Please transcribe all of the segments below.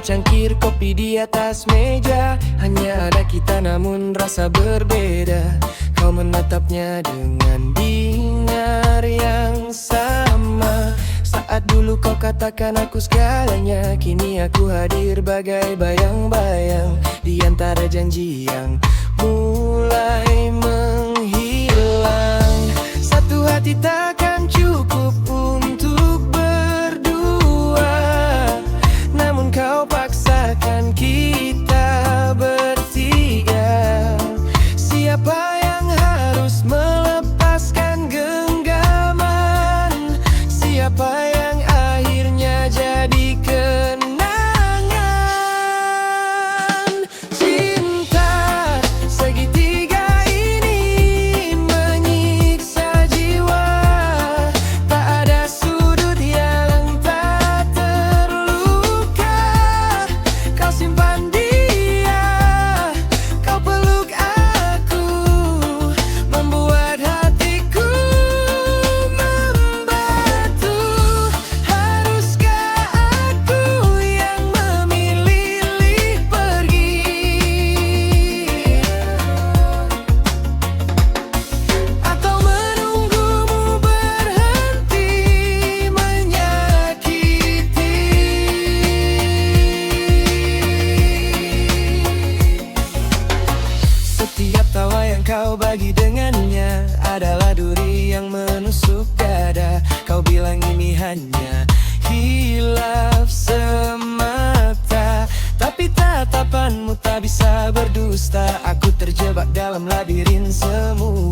cangkir kopi di atas meja. Hanya ada kita namun rasa berbeda. Kau menatapnya dengan bingar yang sama. Saat dulu kau katakan aku segalanya, kini aku hadir bagai bayang-bayang di antara janji yang mulai menghilang. Satu hati takkan cukup untuk berdua, namun kau paksakan kita bertiga. Siapa yang harus melepaskan genggaman? Siapa yang akhirnya jadi kenangan? Cinta segitiga ini menyiksa jiwa. Tak ada sudut yang tak terluka. Kau simpan dia, kau peluk aku, membuat hatiku membatu. Haruskah aku yang memilih pergi, atau menunggumu berhenti menyakiti? Setiap tawa yang kau bagi dengannya adalah duri yang menusuk dada. Kau bilang ini hanya hilaf semata, tapi tatapanmu tak bisa berdusta. Aku terjebak dalam labirin semu,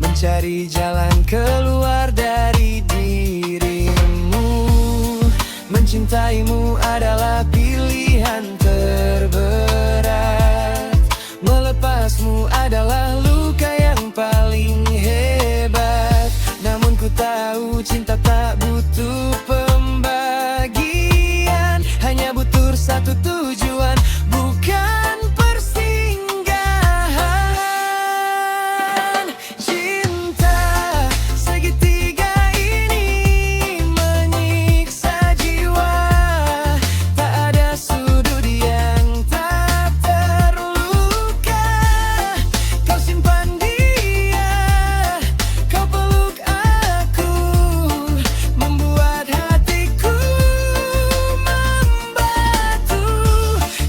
mencari jalan keluar dari dirimu. Mencintaimu adalah pilihan terberat. Melepasmu adalah luka yang paling hebat. Namun ku tahu cinta tak butuh pembagian, hanya butuh satu tujuan, bukan persinggahan. Cinta segitiga ini menyiksa jiwa. Tak ada sudut yang tak terluka. Kau simpan dia, kau peluk aku, membuat hatiku membatu.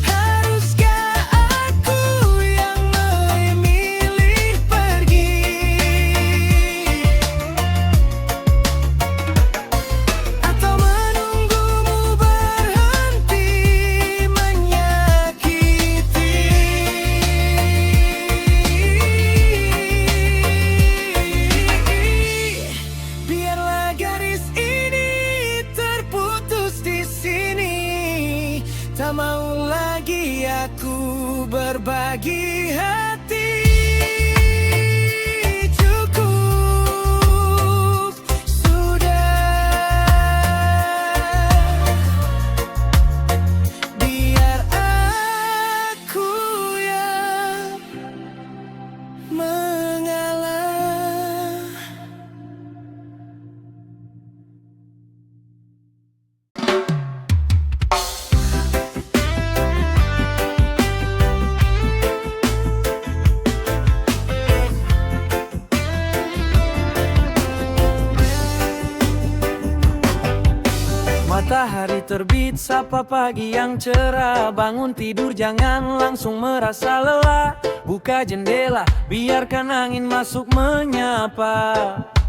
Haruskah aku yang memilih pergi, atau menunggumu berhenti menyakiti? Biarlah garis ini terputus di sini. Tak mau lagi aku berbagi hati. Cukup sudah, biar aku yang mengalah. Matahari terbit, sapa pagi yang cerah. Bangun tidur jangan langsung merasa lelah. Buka jendela, biarkan angin masuk menyapa.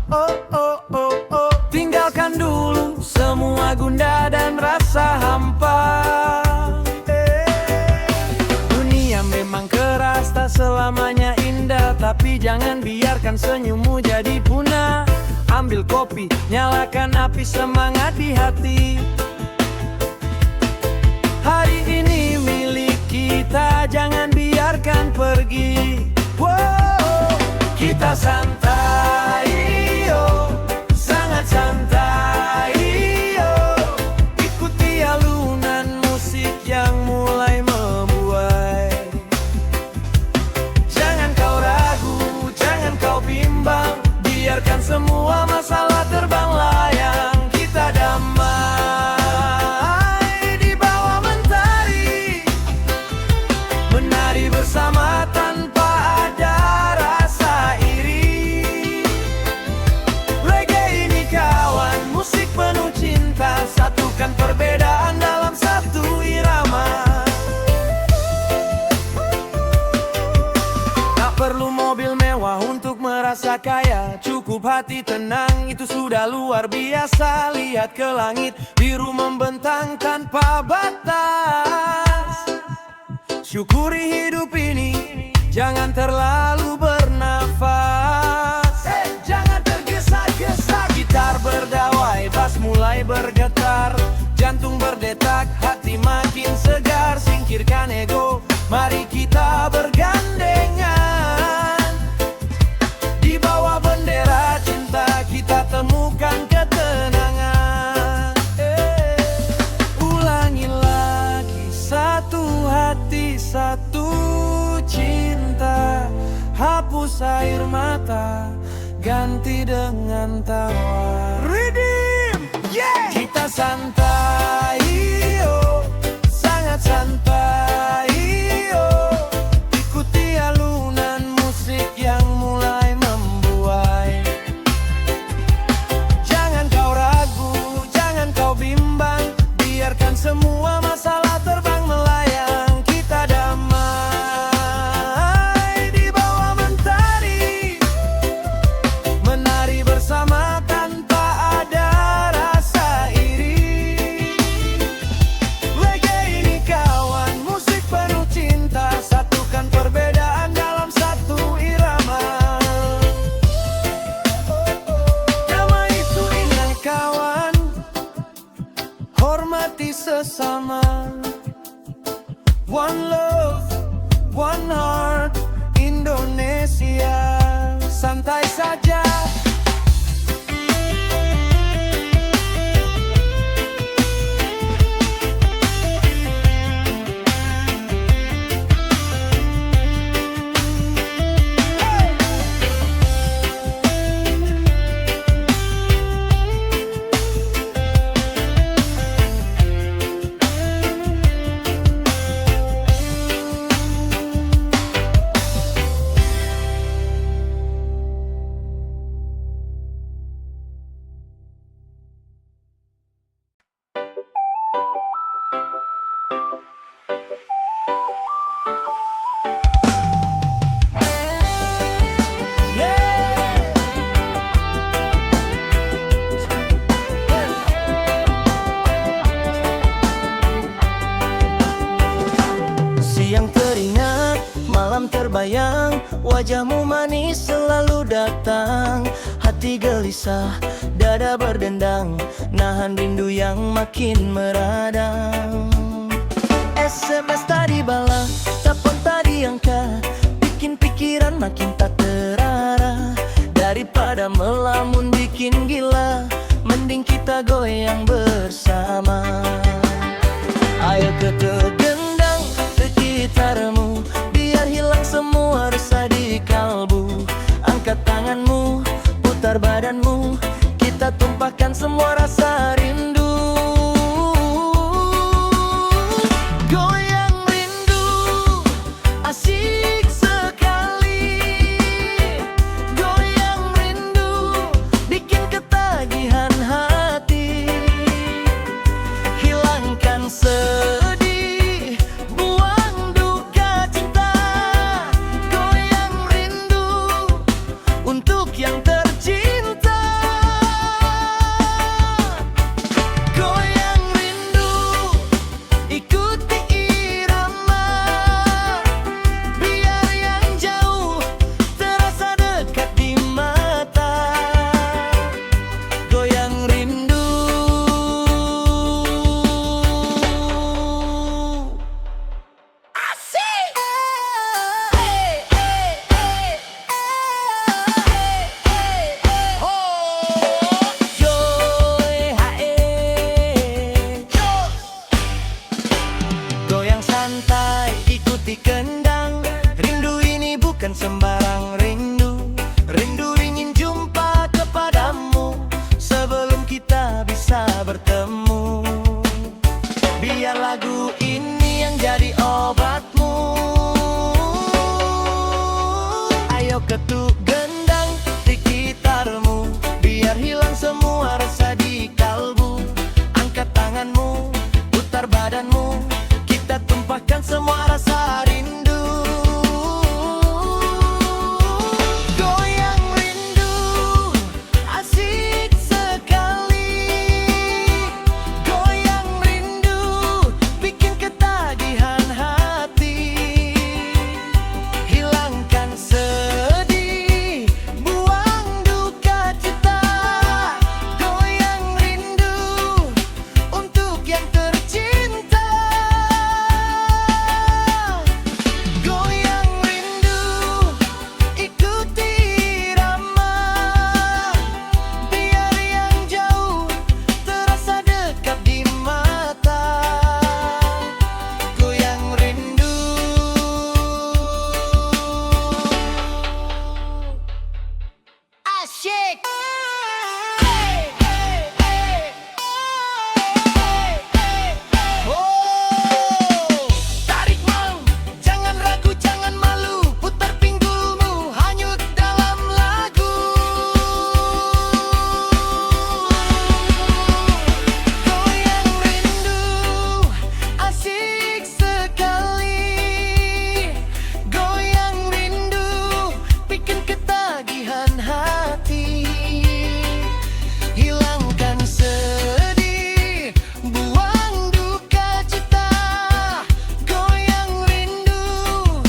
Oh, oh, oh, oh. Tinggalkan dulu semua gundah dan rasa hampa. Dunia memang keras, tak selamanya indah. Tapi jangan biarkan senyummu jadi punah. Ambil kopi, nyalakan api semangat di hati. Hari ini milik kita, jangan biarkan pergi. Wow, kita santai, yo, sangat santai, yo. Ikuti alunan musik yang mulai membuai. Jangan kau ragu, jangan kau bimbang. Biarkan semua masalah terbang layang. Kita damai di bawah mentari. mewah untuk merasa kaya. Cukup hati tenang, itu sudah luar biasa. Lihat ke langit, biru membentang tanpa batas. Syukuri hidup ini, jangan terlalu bernafas. Jangan tergesa-gesa. Gitar berdawai, bass mulai bergetar. Jantung berdetak, hati makin segar. Singkirkan ego, mari kita bergandengan. Di bawah bendera cinta kita temukan ketenangan. Ulangi lagi, satu hati, satu cinta. Hapus air mata, ganti dengan tawa. Redeem, yeah! Kita santai, oh, sangat santai, oh. Ikuti alunan musik yang mulai membuai. Jangan kau ragu, jangan kau bimbang. Biarkan semua masalah terbang melayang. Kita damai di bawah mentari, menari bersama tanpa ada rasa iri. Reggae ini kawan, musik penuh cinta. Satukan perbedaan dalam satu irama. Damai itu indah kawan, hormati sesama. One love, one heart, Indonesia. Santai saja. Siang teringat, malam terbayang. Wajahmu manis selalu datang. Hati gelisah, dada berdendang. Nahan rindu yang makin meradang. SMS tadi balas, telepon tadi angkat. Bikin pikiran makin tak terarah. Daripada melamun bikin gila, mending kita goyang bersama. Ayo ketuk gendang gitarmu, biar hilang semua resah di kalbu. Angkat tanganmu, putar badanmu, kita tumpahkan semua rasa rindu. Goyang rindu, asik sekali. Goyang rindu, bikin ketagihan hati. Hilangkan sedih, buang duka cinta. Goyang rindu untuk yang tercinta. Goyang rindu, ikuti irama. Biar yang jauh terasa dekat di mata. Goyang rindu. Asik! Goyang santai, ikuti kendang. Rindu ini bukan sembarang rindu. Rindu ingin jumpa kepadamu sebelum kita bisa bertemu. Biar lagu ini yang jadi obatmu. Ayo ketuk gendang di gitarmu, biar hilang semua rasa di kalbu. Angkat tanganmu, putar badanmu, kita tumpahkan semua rasa rindu. Asyik. Hey, hey, hey. Oh, tarik mau, jangan ragu, jangan malu, putar pinggulmu, hanyut dalam lagu. Goyang rindu, asik sekali. Goyang rindu, bikin ketagihan hati. Hilangkan sedih, buang duka cita. Goyang rindu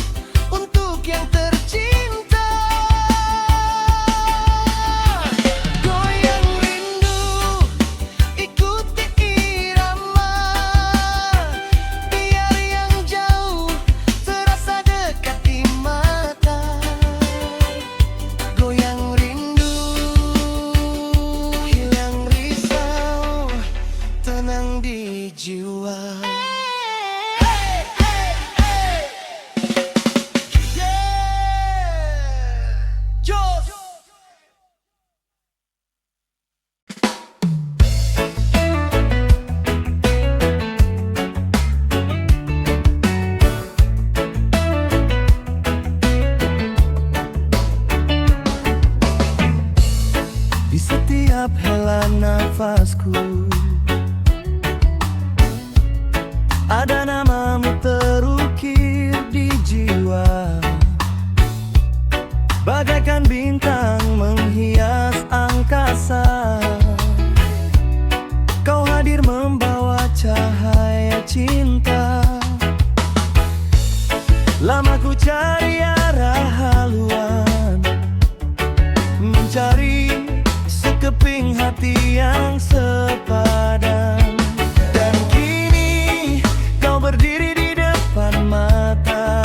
untuk yang tercinta. Goyang rindu, ikuti irama, biar yang jauh terasa dekat di mata. Goyang rindu, hilang risau, tenang di jiwa. Hey, hey, hey. Yeah. Jos. Di setiap hela nafasku ada namamu terukir di jiwa, bagaikan bintang menghias angkasa. Kau hadir membawa cahaya cinta. Lama ku cari arah haluan, mencari sekeping hati yang sepadan. Dan kini kau berdiri di depan mata,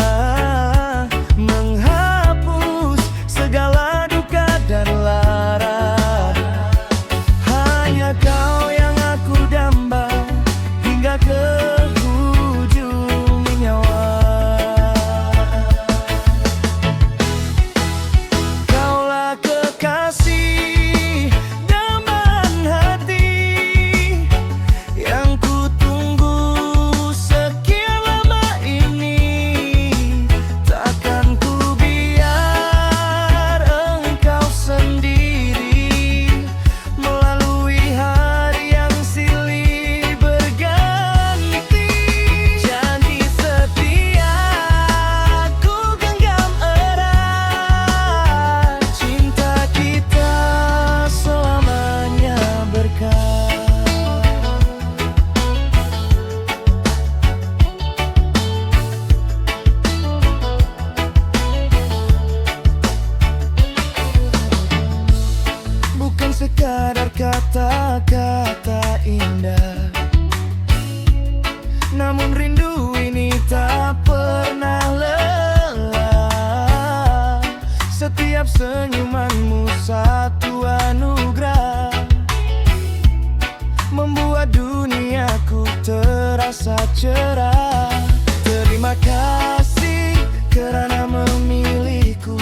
menghapus segala duka dan lara. Hanya kau yang aku damba hingga ke ujung nyawa. Kaulah kekasih dambaan hati yang ku tunggu sekian lama ini. Takkan ku biar engkau sendiri melalui hari yang silih berganti. Janji setia ku genggam erat, cinta kita selamanya berkah. Bukan sekadar kata-kata indah, namun rindu ini tak pernah lelah. Setiap senyumanmu satu anugerah, membuat duniaku terasa cerah. Terima kasih kerana memilihku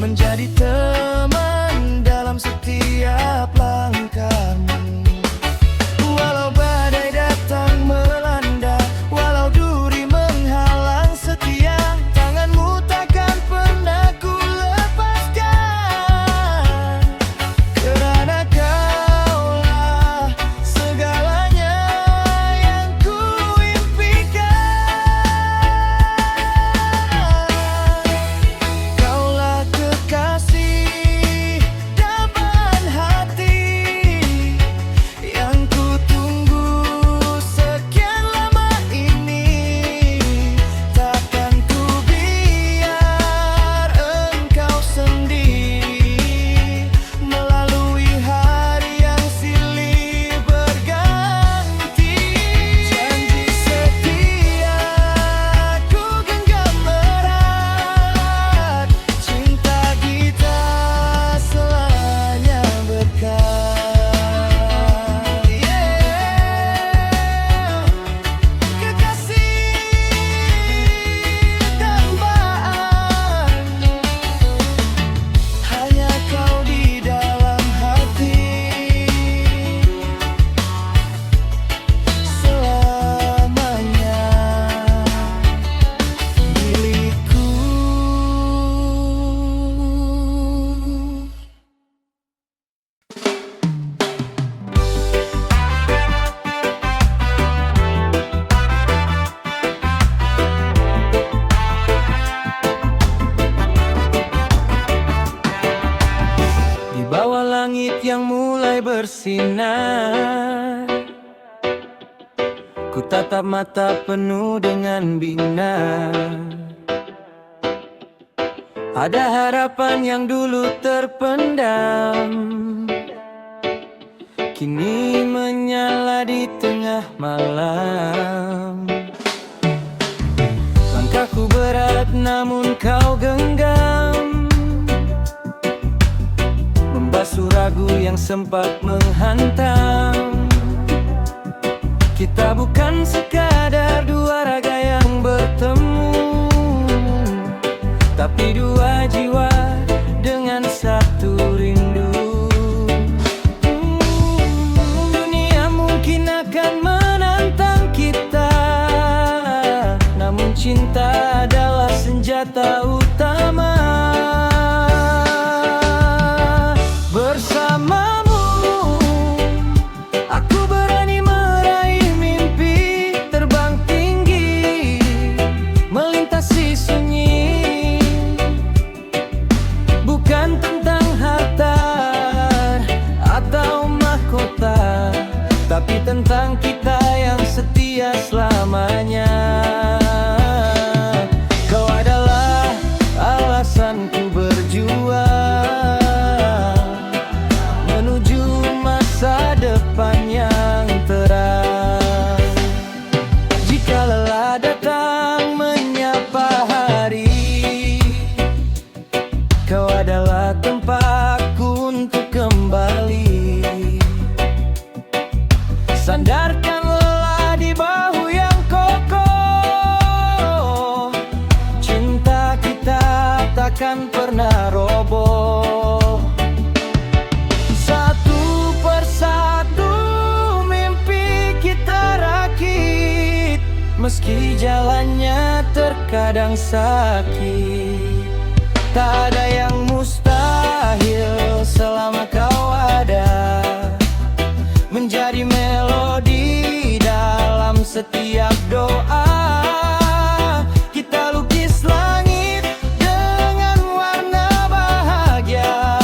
menjadi teman dalam setiap langkahmu. Walau badai datang melanda, walau duri menghalang setia, tanganmu takkan pernah ku lepaskan. Kerana kaulah segalanya yang ku impikan. bersinar. Ku tatap mata penuh dengan bina. Ada harapan yang dulu terpendam, kini menyala di tengah malam. Langkahku berat namun kau genggam, membasuh ragu yang sempat menghantam. Kita bukan sekadar dua raga yang bertemu, tapi dua jiwa dengan satu rindu. Dunia mungkin akan menantang kita, namun cinta adalah senjata utama. Bersamamu aku berani meraih mimpi, terbang tinggi melintasi sunyi. Bukan tentang harta atau mahkota, tapi tentang kita yang setia selamanya. Kau adalah alasanku berjuang menuju masa depan yang terang. Jika lelah datang menyapa hari, kau adalah tempatku untuk kembali. Sandarkan lelah di bahu yang kokoh, cinta kita takkan pernah roboh. Satu persatu mimpi kita rakit, meski jalannya terkadang sakit. Tak ada yang mustahil selama kau ada, menjadi melodi dalam setiap doa. Kita lukis langit dengan warna bahagia,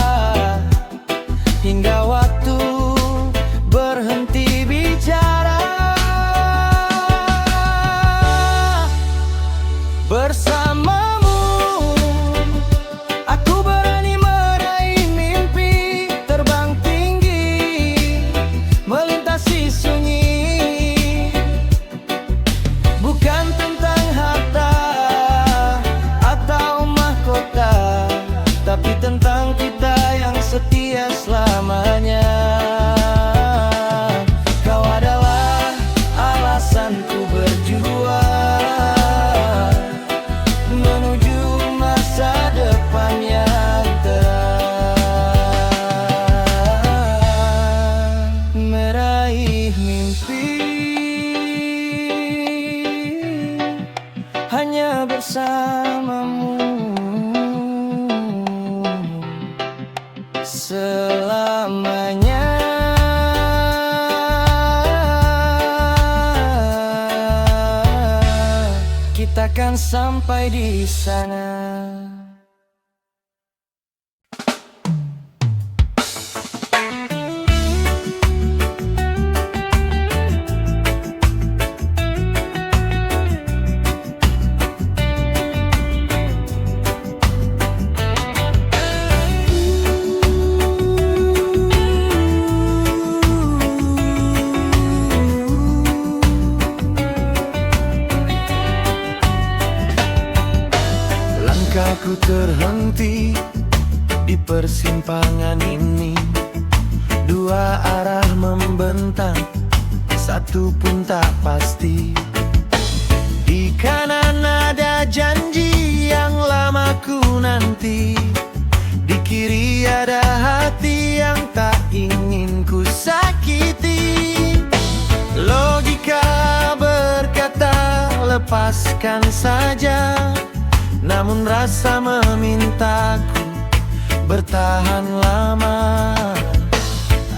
hingga waktu berhenti bicara. Bersamamu aku berani meraih mimpi, terbang tinggi melintasi sunyi. Bukan tentang harta atau mahkota, tapi tentang kita yang setia selamanya. Kau adalah alasanku berjuang menuju masa depan yang terang. Meraih mimpi hanya bersamamu selamanya. Kita akan sampai di sana. Langkahku terhenti di persimpangan ini, dua arah membentang, satu pun tak pasti. Di kanan ada janji yang lama ku nanti, di kiri ada hati yang tak ingin ku sakiti. Logika berkata lepaskan saja, namun rasa memintaku bertahan lama.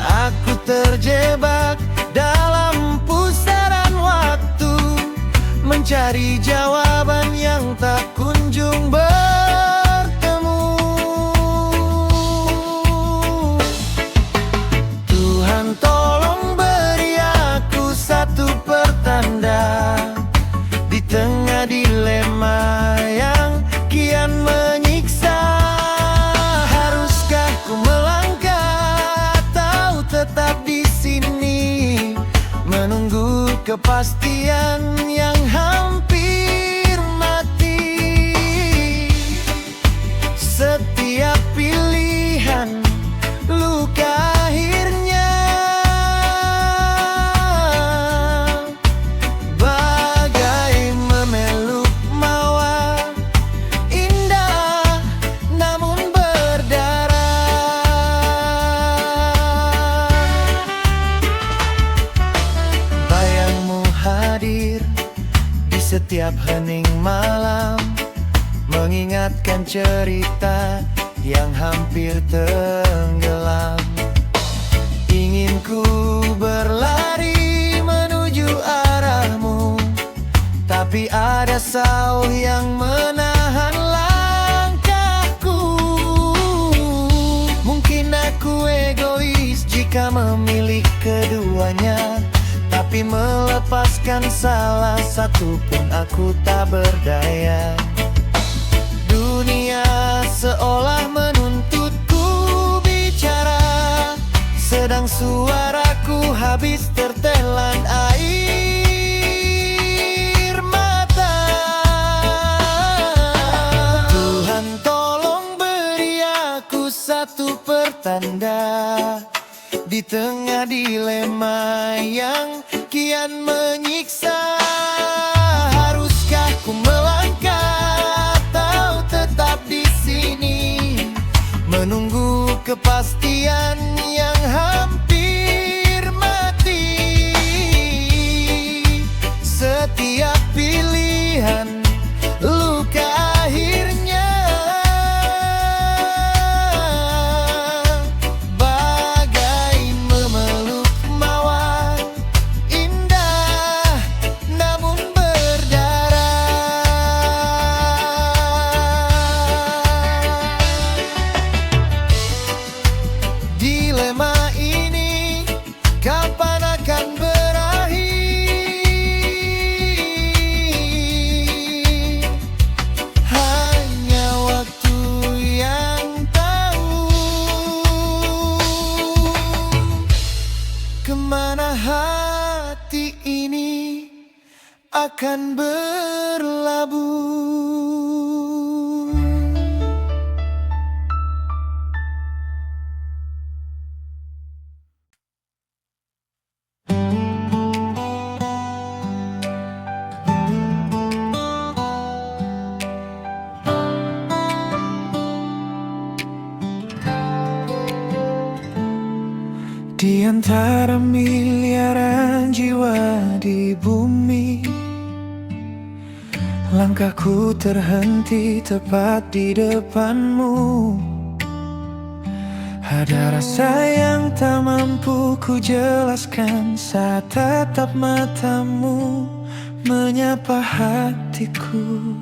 Aku terjebak dalam pusaran waktu, mencari jawaban yang tak kunjung bertemu. Tuhan kepastian yang hampir mati. Setiap pilihan luka akhirnya, bagai memeluk mawar indah namun berdarah. Bayangmu hadir di setiap hening malam, mengingatkan cerita yang hampir tenggelam. Ingin ku berlari menuju arahmu, tapi ada sauh yang menahan langkahku. Mungkin aku egois jika memilih keduanya, tapi melepaskan salah satu pun aku tak berdaya. Dunia seolah menuntutku bicara, sedang suaraku habis tertelan air mata. Tuhan tolong beri aku satu pertanda di tengah dilema yang kian menyiksa. Haruskah ku melangkah atau tetap di sini, menunggu kepastian yang hampir mati? Setiap pilihan luka akhirnya, bagai memeluk mawar indah namun berdarah. Dilema ini kapan akan berakhir? Hanya waktu yang tahu. Kemana hati ini akan berlabuh? Di antara miliaran jiwa di bumi, langkahku terhenti tepat di depanmu. Ada rasa yang tak mampu ku jelaskan saat tatap matamu menyapa hatiku.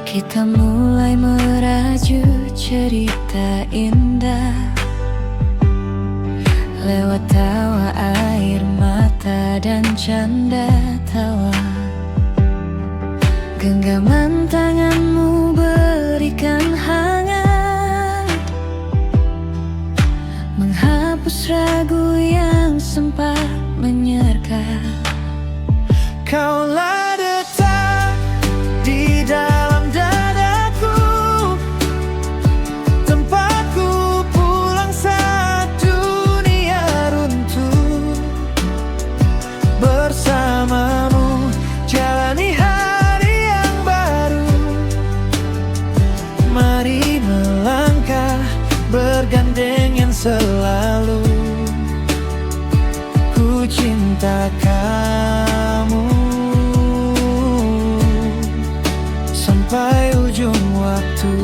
Kita mulai merajut cerita indah lewat tawa air mata dan canda tawa. Genggaman tanganmu berikan hangat, menghapus ragu yang sempat menyergap. Kaulah detak di dalam dadaku, tempatku pulang saat dunia runtuh. Bersamamu jalani hari yang baru, mari melangkah bergandengan selalu. Ku cinta kamu sampai ujung waktu.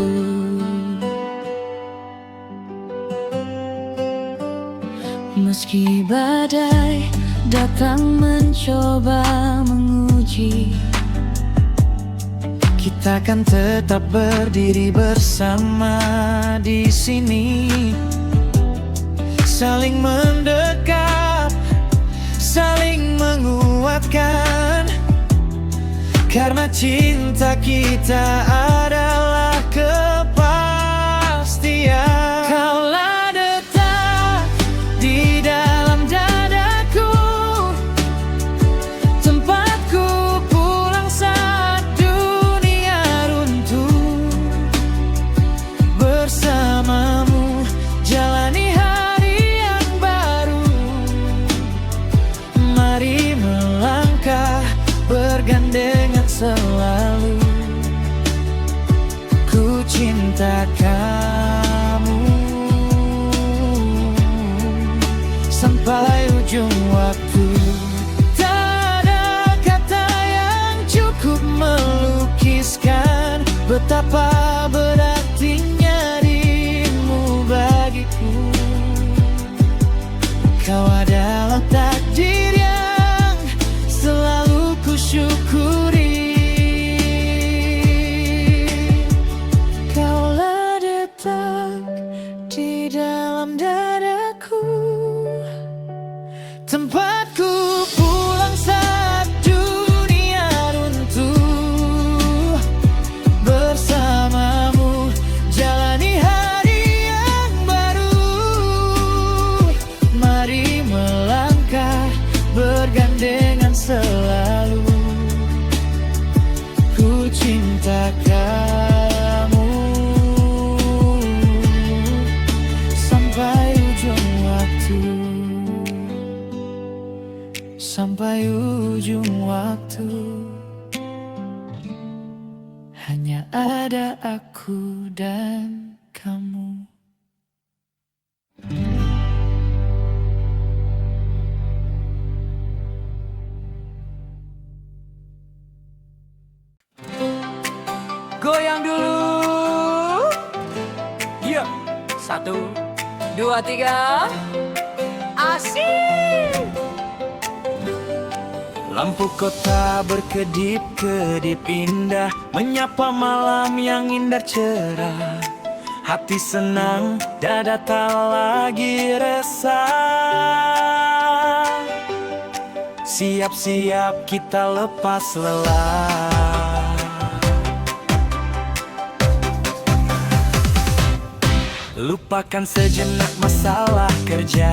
Meski badai datang mencoba menguji, kita kan tetap berdiri bersama di sini, saling mendekat, saling menguatkan. Karena cinta kita adalah kepastian. Kaulah detak di cinta kamu sampai ujung waktu. Tak ada kata yang cukup melukiskan betapa berartinya dirimu bagiku. Kau adalah takdir yang selalu kusyukuri. Kaulah detak di dalam dadaku, tempatku pulang saat dunia runtuh. Bersamamu jalani hari yang baru. Mari melangkah bergandengan selalu. Ku cinta kamu sampai ujung waktu. Sampai ujung waktu. Hanya ada aku dan kamu. Goyang dulu. Yuk, 1, 2, 3. Asik. Lampu kota berkedip-kedip indah, menyapa malam yang indah cerah. Hati senang, dada tak lagi resah. Siap-siap kita lepas lelah. Lupakan sejenak masalah kerja.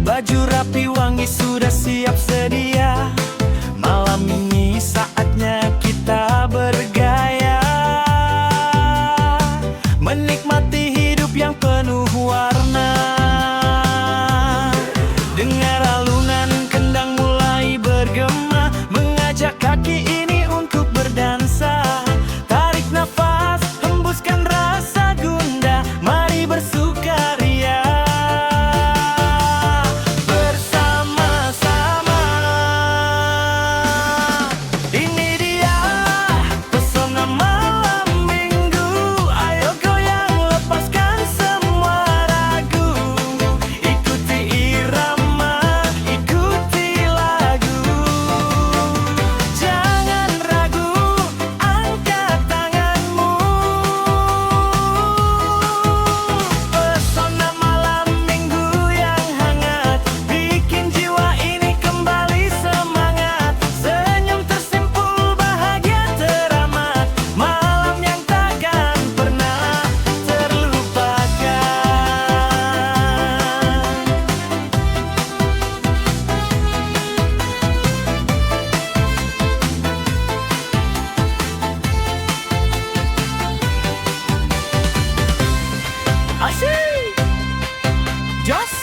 Baju rapi wangi sudah siap sedia. Malam ini saatnya kita bergaya, menikmati hidup yang penuh warna. Dengar alunan kendang mulai bergema, mengajak kaki ini untuk berdansa. Tarik nafas, hembuskan rasa gundah, mari bersukaria. Bersama-sama, ini dia pesona malam minggu. Ayo goyang, lepaskan semua ragu. Ikuti irama, ikuti lagu. Jangan ragu, angkat tanganmu. Pesona malam minggu yang hangat, bikin jiwa ini kembali semangat. Senyum tersimpul, bahagia teramat. Malam yang takkan pernah terlupakan. Asik, jos.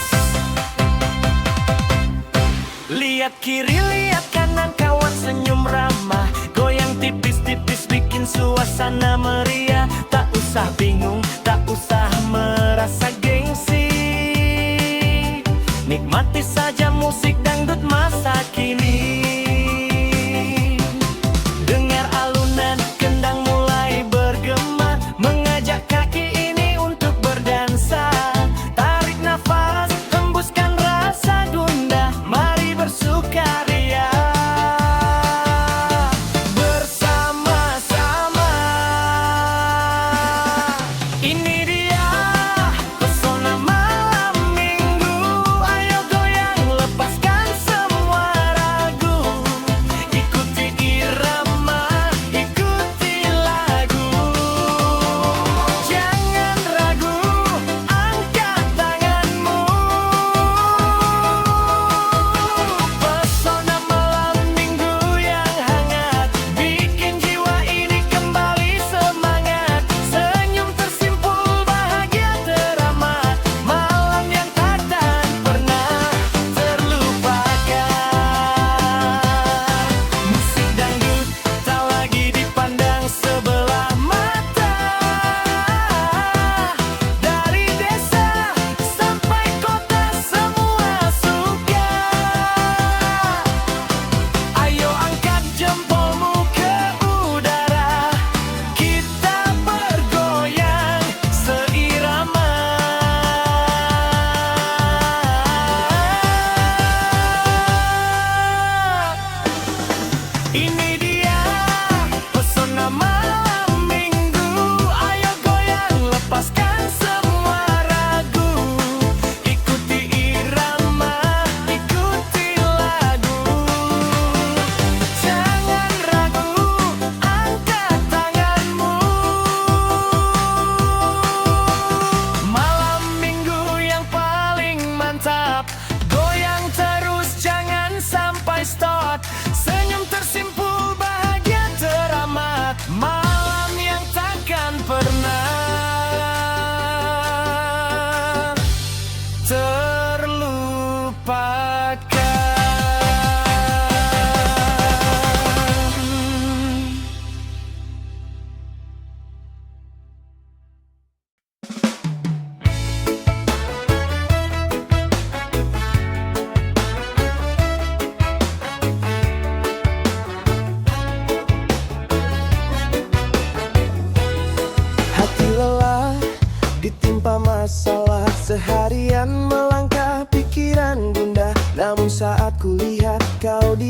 Lihat kiri, lihat kanan, kawan senyum ramah. Goyang tipis-tipis bikin suasana meriah. Tak usah bingung, tak usah merasa gengsi. Nikmati saja musik dangdut masa kini. Dengar alunan kendang mulai bergema, mengajak kaki ini untuk berdansa. Tarik nafas, hembuskan rasa gundah, mari bersukaria. Bersama-sama, ini dia pesona malam minggu. Ayo goyang, lepaskan semua ragu.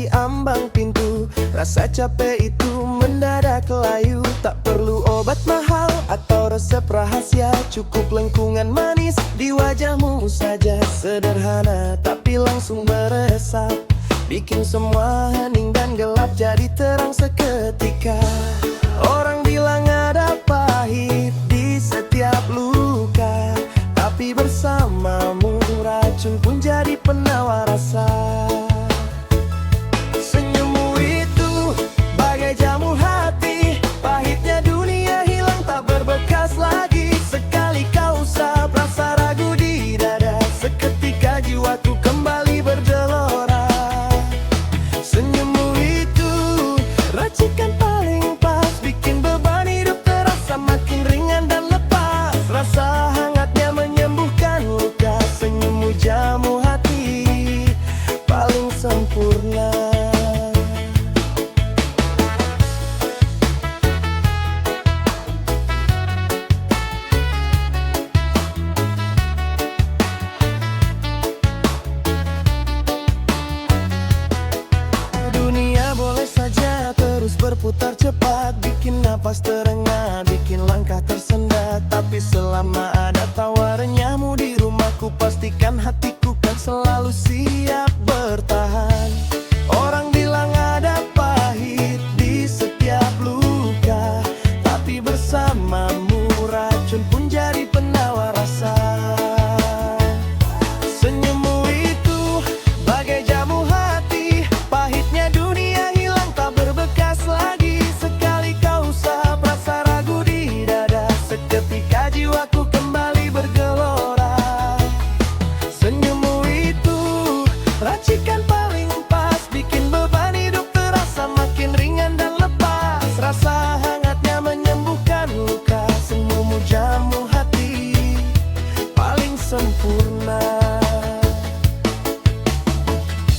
di ambang pintu. Rasa capek itu mendadak layu. Tak perlu obat mahal atau resep rahasia, cukup lengkungan manis di wajahmu saja. Sederhana tapi langsung meresap, bikin semua hening dan gelap jadi terang seketika. Orang bilang ada pahit di setiap luka, tapi bersamamu racun pun jadi penawar rasa. Senyummu itu bagai jamu hati, pahitnya dunia hilang tak berbekas lagi. Sekali kau usap rasa ragu di dada, seketika jiwaku kembali bergelora. Senyummu itu racikan paling pas, bikin beban hidup terasa makin ringan dan lepas. Rasa hangatnya menyembuhkan luka, senyummu jamu hati paling sempurna. Dunia boleh saja terus berputar cepat, bikin napas terengah, bikin langkah tersendat. Tapi selama ada tawaranmu di rumahku, pastikan hatiku kan selalu siap bertahan. Orang bilang ada pahit di setiap luka, tapi bersamamu racun pun jadi penawar rasa. Senyummu itu bagai jamu hati, pahitnya dunia hilang tak berbekas lagi. Sekali kau usap rasa ragu di dada, seketika jiwaku kembali bergelora. Senyummu itu racikan paling pas, bikin beban hidup terasa makin ringan dan lepas. Rasa hangatnya menyembuhkan luka, senyummu jamu hati paling sempurna.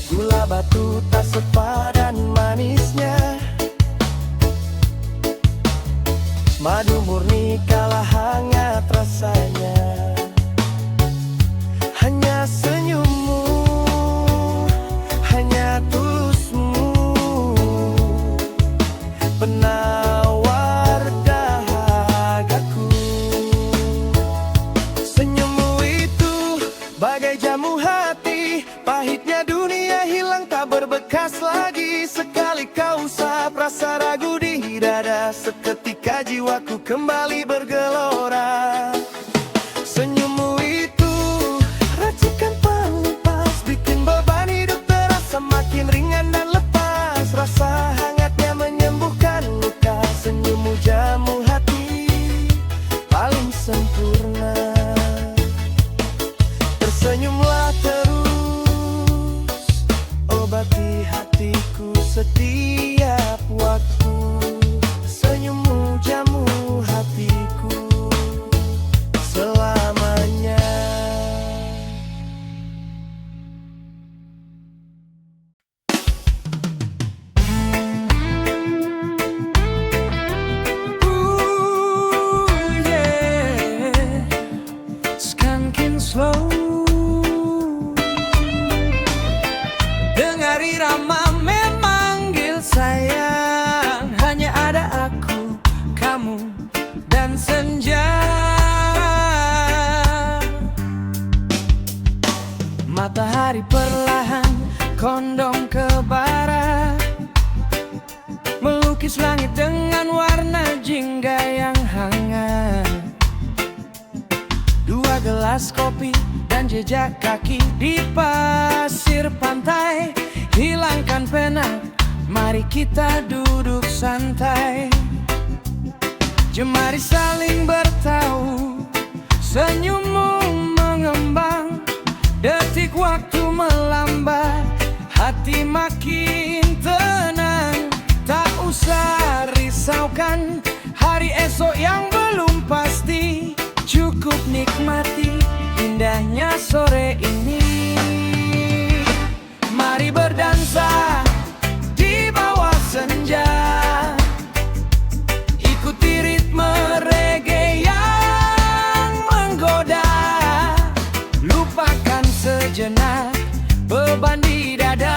Gula batu tak sepadan manisnya, madu murni kalah hangat rasanya. Hanya senyummu, hanya tulusmu, penawar dahagaku. Senyummu itu bagai jamu hati, pahitnya dunia hilang tak berbekas lagi. Sekali kau usap rasa ragu di dada, seketika jiwaku kembali bergelora. Senyummu itu racikan paling pas, bikin beban hidup terasa makin ringan dan lepas. Rasa hangatnya menyembuhkan luka, senyummu jamu hati paling sempurna. Tersenyumlah terus, obati hatiku setiap waktu. Senyummu jamu hatiku selamanya. Ooh, yeah. Skanking slow, dengar irama memanggil sayang. Hanya ada aku, kamu, dan senja. Matahari perlahan condong ke barat, melukis langit dengan warna jingga yang hangat. Dua gelas kopi dan jejak kaki di pasir pantai. Hilangkan penat, mari kita duduk santai. Jemari saling bertahu, senyummu mengembang. Detik waktu melambat, hati makin tenang. Tak usah risaukan hari esok yang belum pasti. Cukup nikmati indahnya sore ini. Mari berdansa di bawah senja, ikuti ritme reggae yang menggoda. Lupakan sejenak beban di dada.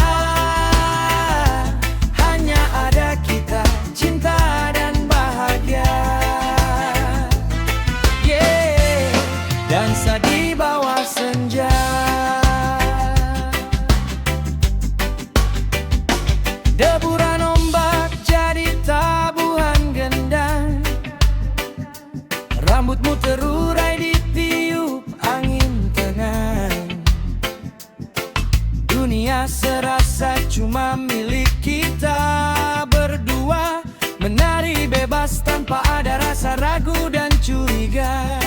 ada rasa ragu dan curiga.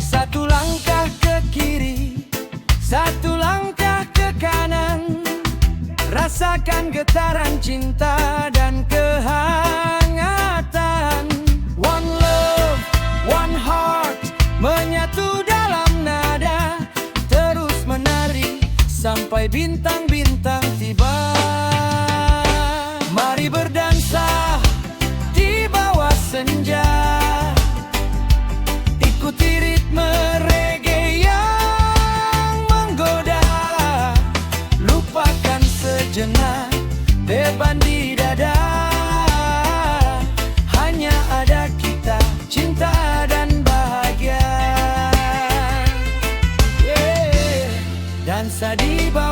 Satu langkah ke kiri, satu langkah ke kanan, rasakan getaran cinta dan kehangatan. One love, one heart, menyatu dalam nada, terus menari sampai bintang-bintang tiba. Mari berdansa di bawah senja, ikuti ritme reggae yang menggoda. Lupakan sejenak beban di dada, hanya ada kita, cinta dan bahagia. Dansa di bawah